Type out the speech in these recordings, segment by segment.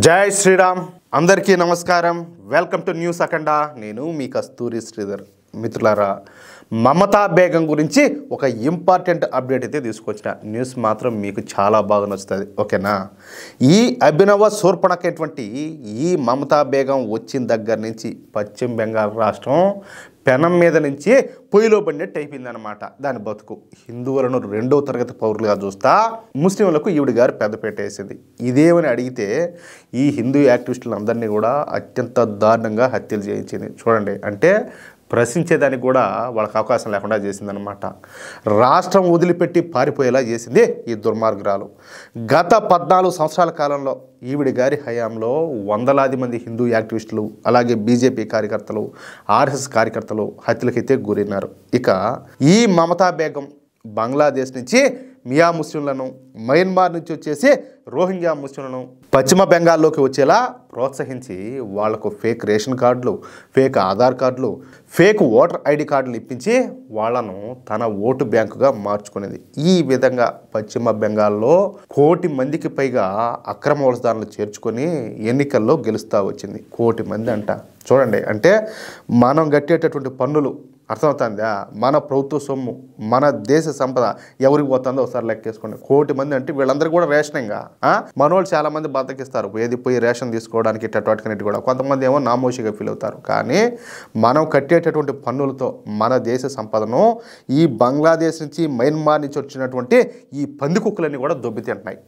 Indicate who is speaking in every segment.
Speaker 1: జై శ్రీరామ్ అందరికీ నమస్కారం. వెల్కమ్ టు న్యూస్ అఖండ. నేను మీ కస్తూరి శ్రీధర్. మిత్రులారా, మమతా బేగం గురించి ఒక ఇంపార్టెంట్ అప్డేట్ అయితే తీసుకొచ్చిన. న్యూస్ మాత్రం మీకు చాలా బాగా నచ్చుతుంది, ఓకేనా? ఈ అభినవ శూర్పణకైనటువంటి ఈ మమతా బేగం వచ్చిన దగ్గర నుంచి పశ్చిమ బెంగాల్ రాష్ట్రం పెనం మీద నుంచి పొయ్యిలో పడినట్టు అయిపోయిందనమాట. దాని బతుకు హిందువులను రెండవ తరగతి పౌరులుగా చూస్తా ముస్లింలకు ఈవిడ గారు పెద్దపేట వేసింది. ఇదేమని అడిగితే ఈ హిందూ యాక్టివిస్టులందరినీ కూడా అత్యంత దారుణంగా హత్యలు చేయించింది. చూడండి, అంటే ప్రశ్నించేదానికి కూడా వాళ్ళకి అవకాశం లేకుండా చేసిందనమాట. రాష్ట్రం వదిలిపెట్టి పారిపోయేలా చేసింది ఈ దుర్మార్గురాలు. గత 14 సంవత్సరాల కాలంలో ఈవిడ గారి హయాంలో వందలాది మంది హిందూ యాక్టివిస్టులు, అలాగే బీజేపీ కార్యకర్తలు, ఆర్ఎస్ఎస్ కార్యకర్తలు హత్యలకైతే గురైనారు. ఇక ఈ మమతా బేగం బంగ్లాదేశ్ నుంచి మియా ముస్లింలను, మయన్మార్ నుంచి వచ్చేసి రోహింగ్యా ముస్లింలను పశ్చిమ బెంగాల్లోకి వచ్చేలా ప్రోత్సహించి వాళ్లకు ఫేక్ రేషన్ కార్డులు, ఫేక్ ఆధార్ కార్డులు, ఫేక్ ఓటర్ ఐడి కార్డులు ఇప్పించి వాళ్లను తన ఓటు బ్యాంకుగా మార్చుకునేది. ఈ విధంగా పశ్చిమ బెంగాల్లో 1 కోటి మందికి పైగా అక్రమ వలసదారులు చేర్చుకొని ఎన్నికల్లో గెలుస్తూ వచ్చింది. 1 కోటి మంది అంట. చూడండి, అంటే మనం కట్టేటటువంటి పన్నులు అర్థమవుతుందా? మన ప్రభుత్వ సొమ్ము, మన దేశ సంపద ఎవరికి పోతుందో ఒకసారి లెక్కేసుకోండి. 1 కోటి మంది అంటే వీళ్ళందరూ కూడా రేషనింగా. మనోళ్ళు చాలా మంది బద్దకిస్తారు, ఏది పోయి రేషన్ తీసుకోవడానికి ఇట్టటికన్నిటి కూడా. కొంతమంది ఏమో నామోషిగా ఫీల్ అవుతారు. కానీ మనం కట్టేటటువంటి పన్నులతో మన దేశ సంపదను ఈ బంగ్లాదేశ్ నుంచి, మయన్మార్ నుంచి వచ్చినటువంటి ఈ పంది కుక్కలన్నీ కూడా దొబ్బి తింటున్నాయి.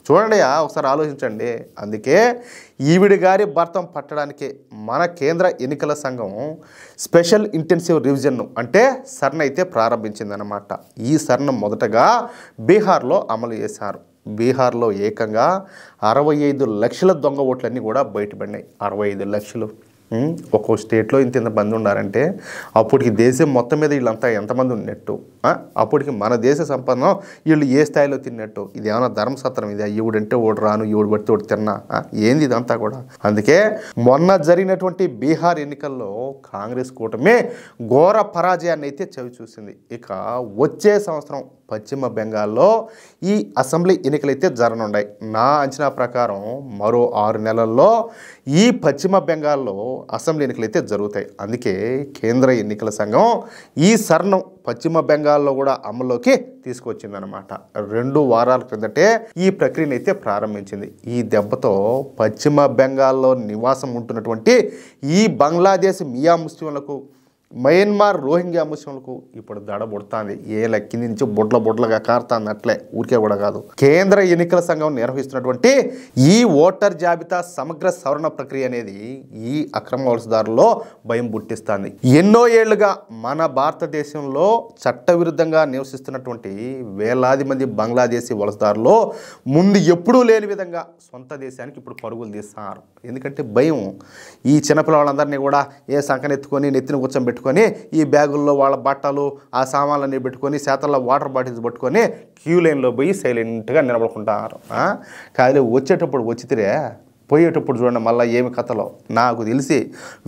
Speaker 1: చూడండి, ఒకసారి ఆలోచించండి. అందుకే ఈవిడ గారి భర్తం పట్టడానికి మన కేంద్ర ఎన్నికల సంఘం స్పెషల్ ఇంటెన్సివ్ రివిజన్ను అంటే సర్న్ అయితే ప్రారంభించిందనమాట. ఈ సర్న్ మొదటగా బీహార్లో అమలు చేశారు. బీహార్లో ఏకంగా 65 లక్షల దొంగ ఓట్లన్నీ కూడా బయటపడినాయి. 65 లక్షలు. ఒక్కో స్టేట్లో ఇంత మంది ఉన్నారంటే అప్పటికి దేశం మొత్తం మీద వీళ్ళంతా ఎంతమంది ఉన్నట్టు, అప్పటికి మన దేశ సంపదను వీళ్ళు ఏ స్థాయిలో తిన్నట్టు. ఇది ఏమైనా ధర్మసత్రం? ఇది ఈవిడంటే ఓడి రాను, ఈవిడ పడితే ఓడి తిన్నా, ఏంది ఇదంతా కూడా? అందుకే మొన్న జరిగినటువంటి బీహార్ ఎన్నికల్లో కాంగ్రెస్ కూటమి ఘోర పరాజయాన్ని అయితే చవి చూసింది. ఇక వచ్చే సంవత్సరం పశ్చిమ బెంగాల్లో ఈ అసెంబ్లీ ఎన్నికలైతే జరగనున్నాయి. నా అంచనా ప్రకారం మరో 6 నెలల్లో ఈ పశ్చిమ బెంగాల్లో అసెంబ్లీ ఎన్నికలైతే జరుగుతాయి. అందుకే కేంద్ర ఎన్నికల సంఘం ఈ సర్ను పశ్చిమ బెంగాల్లో కూడా అమల్లోకి తీసుకొచ్చిందనమాట. 2 వారాల క్రిందటే ఈ ప్రక్రియను అయితే ప్రారంభించింది. ఈ దెబ్బతో పశ్చిమ బెంగాల్లో నివాసం ఉంటున్నటువంటి ఈ బంగ్లాదేశ్ మియా ముస్లింలకు, మయన్మార్ రోహింగ్యా ముస్లింలకు ఇప్పుడు దడబుడుతుంది. ఏ లెక్కి నుంచి బొడ్లగా కారుతుంది. అట్లే ఊరికే కూడా కాదు. కేంద్ర ఎన్నికల సంఘం నిర్వహిస్తున్నటువంటి ఈ ఓటర్ జాబితా సమగ్ర సవరణ ప్రక్రియ అనేది ఈ అక్రమ వలసదారుల్లో భయం పుట్టిస్తుంది. ఎన్నో ఏళ్లుగా మన భారతదేశంలో చట్టవిరుద్ధంగా నివసిస్తున్నటువంటి వేలాది మంది బంగ్లాదేశీ వలసదారులు ముందు ఎప్పుడూ లేని విధంగా సొంత దేశానికి ఇప్పుడు పరుగులు తీస్తున్నారు. ఎందుకంటే భయం. ఈ చిన్నపిల్లలందరినీ కూడా ఏ సంకనెత్తుకొని నెత్తిన కూర్చోబెట్టుకొని ఈ బ్యాగుల్లో వాళ్ళ బట్టలు, ఆ సామాన్లన్నీ పెట్టుకొని, చేతల్లో వాటర్ బాటిల్స్ పట్టుకొని క్యూ లైన్లో పోయి సైలెంట్గా నిలబడుకుంటారు. కానీ వచ్చేటప్పుడు వచ్చితే పోయేటప్పుడు చూడండి మళ్ళీ ఏమి కథలో. నాకు తెలిసి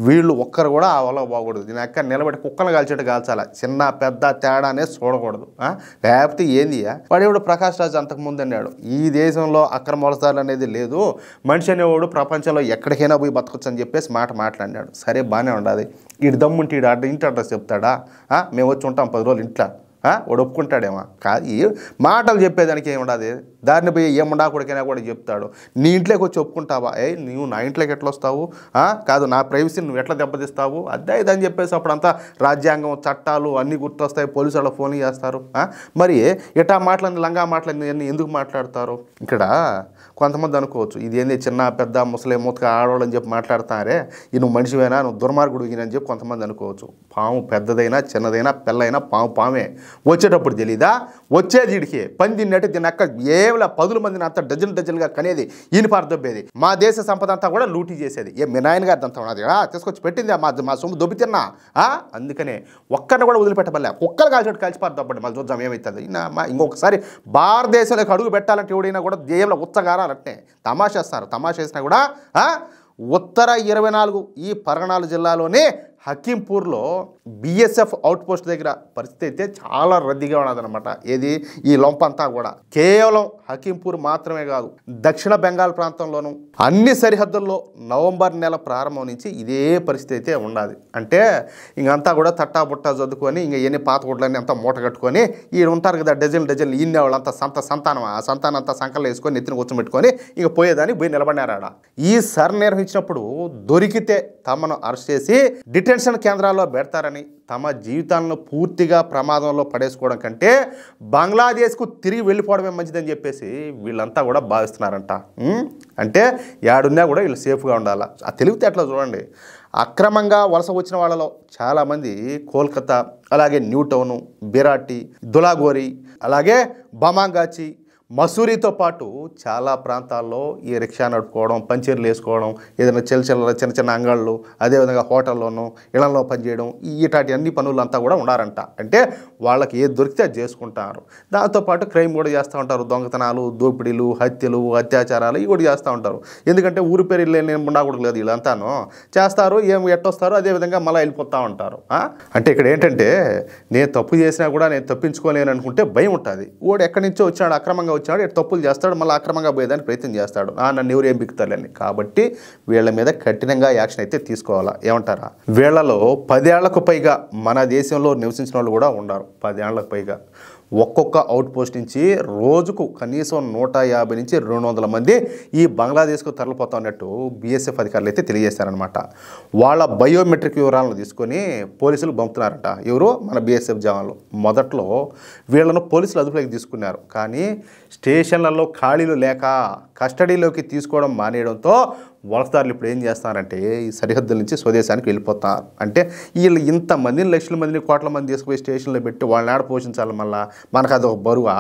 Speaker 1: వీళ్ళు ఒక్కరు కూడా ఆ వల్ల పోకూడదు. దీని అక్క నిలబెట్టి కుక్కలు కాల్చేట్టు కాల్చాలి. చిన్న పెద్ద తేడా అనేది చూడకూడదు. లేకపోతే ఏంది వాడు ఎవడు ప్రకాష్ రాజ్ అంతకుముందు అన్నాడు, ఈ దేశంలో అక్రమ వలసదారులు అనేది లేదు, మనిషి అనేవాడు ప్రపంచంలో ఎక్కడికైనా పోయి బతకొచ్చు అని చెప్పేసి మాట్లాడినాడు. సరే, బాగానే ఉండాలి. ఈడు దమ్ముంటే ఈడు ఇంటి అడ్రస్ చెప్తాడా? మేము వచ్చి ఉంటాం 10 రోజులు ఇంట్లో, వాడు ఒప్పుకుంటాడేమో? కాదు, మాటలు చెప్పేదానికి ఏముండదు. దారిని పోయి ఏముండా కొడుకైనా కూడా చెప్తాడు. నీ ఇంట్లోకి వచ్చి ఒప్పుకుంటావా? నువ్వు నా ఇంట్లోకి ఎట్లా వస్తావు? కాదు, నా ప్రైవసీని నువ్వు ఎట్లా దెబ్బతీస్తావు? అదే ఇదని చెప్పేసి అప్పుడంతా రాజ్యాంగం, చట్టాలు అన్నీ గుర్తొస్తాయి. పోలీసు వాళ్ళు ఫోన్ చేస్తారు. మరి ఎటా మాటలని, లంగా మాటలని ఎందుకు మాట్లాడతారు? ఇక్కడ కొంతమంది అనుకోవచ్చు, ఇదేంది చిన్న పెద్ద ముసలి మూతగా ఆడవాళ్ళని చెప్పి మాట్లాడతారే, నువ్వు మనిషివైనా, నువ్వు దుర్మార్గుడు అని చెప్పి కొంతమంది అనుకోవచ్చు. పాము పెద్దదైనా చిన్నదైనా పెళ్ళైనా పామే. వచ్చేటప్పుడు తెలీదా? వచ్చేది వీడికి పని తిన్నట్టు దీని అక్క ఏమైనా 10 మందిని అంతా డజన్గా కనేది, ఈయన పారదొబ్బేది, మా దేశ సంపద అంతా కూడా లూటీ చేసేది. మీ నాయన గారి అంతా ఉన్నది తీసుకొచ్చి పెట్టింది, మా సొమ్ము దొబ్బి తిన్నా. అందుకనే ఒక్కరిని కూడా వదిలిపెట్టబడలే. కుక్కలు కాల్చోటి కలిసి పారదొబ్బండి, మళ్ళీ చూద్దాం ఏమవుతుంది. ఇంకొకసారి భారతదేశంలోకి అడుగు పెట్టాలంటే ఎవడైనా కూడా దేయంలో ఉచ్చగారాలంటే తమాషేస్తారు. తమాషేసినా కూడా ఉత్తర 24 ఈ పరగణాల జిల్లాలోనే హకీంపూర్లో బిఎస్ఎఫ్ అవుట్ పోస్ట్ దగ్గర పరిస్థితి అయితే చాలా రద్దీగా ఉన్నదన్నమాట. ఏది ఈ లొంపంతా కూడా కేవలం హకీంపూర్ మాత్రమే కాదు, దక్షిణ బెంగాల్ ప్రాంతంలోనూ అన్ని సరిహద్దుల్లో నవంబర్ నెల ప్రారంభం నుంచి ఇదే పరిస్థితి అయితే ఉండాలి. అంటే ఇంకంతా కూడా తట్టా బుట్టా చదువుకొని ఇంక ఎన్ని పాత గుడ్లన్నీ అంతా మూట కట్టుకొని ఈ ఉంటారు కదా డజన్లు ఈయన వాళ్ళంతా సంతానం ఆ సంతానం అంతా సంకల్లో వేసుకొని నెత్తిన కూర్చోబెట్టుకొని ఇక పోయేదాన్ని పోయి నిలబడినారాడ. ఈ సర్ నిర్వహించినప్పుడు దొరికితే తమను అరెస్ట్ చేసి డిటెన్షన్ కేంద్రాల్లో పెడతారని, తమ జీవితాలను పూర్తిగా ప్రమాదంలో పడేసుకోవడం కంటే బంగ్లాదేశ్కు తిరిగి వెళ్ళిపోవడమే మంచిదని చెప్పేసి వీళ్ళంతా కూడా భావిస్తున్నారంట. అంటే యాడున్నా కూడా వీళ్ళు సేఫ్గా ఉండాలి. ఆ తెలివితేటలో చూడండి. అక్రమంగా వలస వచ్చిన వాళ్ళలో చాలామంది కోల్కతా, అలాగే న్యూ టౌను, బిరాటి, దులాగోరి, అలాగే బమాంగాచి, మసూరితో పాటు చాలా ప్రాంతాల్లో ఈ రిక్షా నడుపుకోవడం, పంచర్లు వేసుకోవడం, ఏదైనా చిన్న చిన్న అంగళ్ళు, అదేవిధంగా హోటల్లోనూ ఇళ్లలో పనిచేయడం, ఇటాటి అన్ని పనులు అంతా కూడా ఉన్నారంట. అంటే వాళ్ళకి ఏది దొరికితే అది చేసుకుంటారు. దాంతోపాటు క్రైమ్ కూడా చేస్తూ ఉంటారు. దొంగతనాలు, దోపిడీలు, హత్యలు, అత్యాచారాలు ఇవి కూడా చేస్తూ ఉంటారు. ఎందుకంటే ఊరి పేరు నేను ఉండకూడదు లేదు, వీళ్ళంతాను చేస్తారు. ఎట్టొస్తారో అదేవిధంగా మళ్ళీ వెళ్ళిపోతూ ఉంటారు. అంటే ఇక్కడ ఏంటంటే నేను తప్పు చేసినా కూడా నేను తప్పించుకోలేను అనుకుంటే భయం ఉంటుంది. వాడు ఎక్కడి నుంచో వచ్చాడు, అక్రమంగా వచ్చాడు, ఎటు తప్పులు చేస్తాడు, మళ్ళీ అక్రమంగా పోయేదానికి ప్రయత్నం చేస్తాడు. నన్ను ఎవరు ఏం బిక్కుతారని. కాబట్టి వీళ్ళ మీద కఠినంగా యాక్షన్ అయితే తీసుకోవాలా. ఏమంటారా? వీళ్ళలో 10 ఏళ్లకు పైగా మన దేశంలో నివసించిన వాళ్ళు కూడా ఉన్నారు. 10 ఏళ్లకు పైగా ఒక్కొక్క అవుట్ పోస్ట్ నుంచి రోజుకు కనీసం 150 నుంచి 200 మంది ఈ బంగ్లాదేశ్కు తరలిపోతా ఉన్నట్టు బిఎస్ఎఫ్ అధికారులు అయితే తెలియజేశారనమాట. వాళ్ళ బయోమెట్రిక్ వివరాలను తీసుకొని పోలీసులు పంపుతున్నారట. ఎవరు? మన బిఎస్ఎఫ్ జవాన్లు. మొదట్లో వీళ్ళను పోలీసులు అదుపులోకి తీసుకున్నారు. కానీ స్టేషన్లలో ఖాళీలు లేక కస్టడీలోకి తీసుకోవడం మానేయడంతో వలసదారులు ఇప్పుడు ఏం చేస్తున్నారంటే ఈ సరిహద్దుల నుంచి స్వదేశానికి వెళ్ళిపోతారు. అంటే వీళ్ళు ఇంతమందిని, లక్షల మందిని, కోట్ల మంది తీసుకుపోయి స్టేషన్లో పెట్టి వాళ్ళని ఆడ పోషించాలి. మళ్ళీ మనకు అది ఒక బరువా?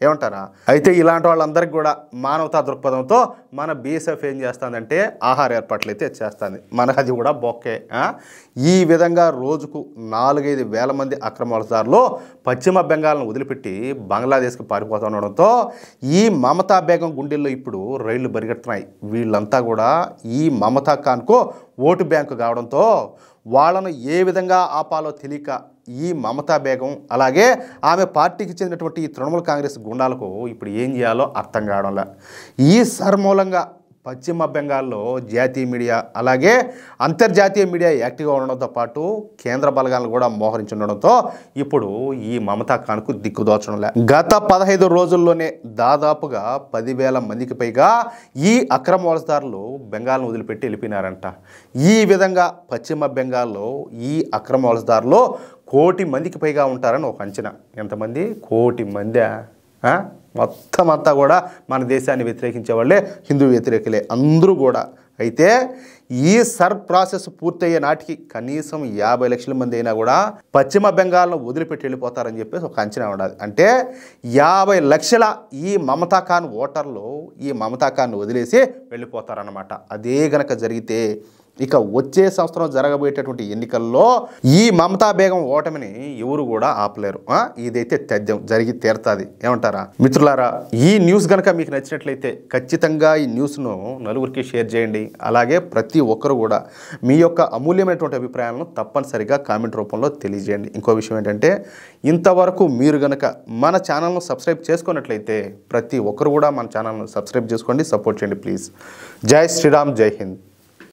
Speaker 1: ఏమంటారా? అయితే ఇలాంటి వాళ్ళందరికీ కూడా మానవతా దృక్పథంతో మన బిఎస్ఎఫ్ ఏం చేస్తుందంటే ఆహార ఏర్పాట్లు అయితే చేస్తుంది. మనకు అది కూడా బొక్కే. ఈ విధంగా రోజుకు 4-5 వేల మంది అక్రమ వలసదారులు పశ్చిమ బెంగాల్ను వదిలిపెట్టి బంగ్లాదేశ్కి పారిపోతూ ఉండడంతో ఈ మమతా బేగం గుండెల్లో ఇప్పుడు రైళ్లు పరిగెడుతున్నాయి. వీళ్ళంతా కూడా ఈ మమతా ఖాన్కు ఓటు బ్యాంకు కావడంతో వాళ్ళను ఏ విధంగా ఆపాలో తెలియక ఈ మమతా బేగం, అలాగే ఆమె పార్టీకి చెందినటువంటి ఈ తృణమూల్ కాంగ్రెస్ గుండాలకు ఇప్పుడు ఏం చేయాలో అర్థం కావడంలే. ఈ మూలంగా పశ్చిమ బెంగాల్లో జాతీయ మీడియా, అలాగే అంతర్జాతీయ మీడియా యాక్టివ్గా ఉండడంతో పాటు కేంద్ర బలగాలను కూడా మోహరించి ఉండడంతో ఇప్పుడు ఈ మమతా ఖాన్కు దిక్కుదోచడంలే. గత 15 రోజుల్లోనే దాదాపుగా 10,000 మందికి పైగా ఈ అక్రమ వలసదారులు బెంగాల్ను వదిలిపెట్టి వెళ్ళిపోయినారంట. ఈ విధంగా పశ్చిమ బెంగాల్లో ఈ అక్రమ వలసదారులు 1 కోటి మందికి పైగా ఉంటారని ఒక అంచనా. ఎంతమంది? 1 కోటి మంది. మొత్తం అంతా కూడా మన దేశాన్ని వ్యతిరేకించే వాళ్ళే, హిందూ వ్యతిరేకులే అందరూ కూడా. అయితే ఈ సర్ ప్రాసెస్ పూర్తయ్యే నాటికి కనీసం 50 లక్షల మంది అయినా కూడా పశ్చిమ బెంగాల్ను వదిలిపెట్టి వెళ్ళిపోతారని చెప్పేసి ఒక అంచనా ఉండాలి. అంటే 50 లక్షల ఈ మమతా ఖాన్ ఓటర్లు ఈ మమతా ఖాన్ను వదిలేసి వెళ్ళిపోతారన్నమాట. అదే గనక జరిగితే ఇక వచ్చే సంవత్సరం జరగబోయేటటువంటి ఎన్నికల్లో ఈ మమతా బేగం ఓటమిని ఎవరు కూడా ఆపలేరు. ఇదైతే తథ్యం, జరిగి తీరుతుంది. ఏమంటారా మిత్రులారా? ఈ న్యూస్ కనుక మీకు నచ్చినట్లయితే ఖచ్చితంగా ఈ న్యూస్ను నలుగురికి షేర్ చేయండి. అలాగే ప్రతి ఒక్కరు కూడా మీ యొక్క అమూల్యమైనటువంటి అభిప్రాయాలను తప్పనిసరిగా కామెంట్ రూపంలో తెలియజేయండి. ఇంకో విషయం ఏంటంటే ఇంతవరకు మీరు కనుక మన ఛానల్ను సబ్స్క్రైబ్ చేసుకున్నట్లయితే ప్రతి ఒక్కరు కూడా మన ఛానల్ను సబ్స్క్రైబ్ చేసుకోండి, సపోర్ట్ చేయండి ప్లీజ్. జై శ్రీరామ్, జై హింద్.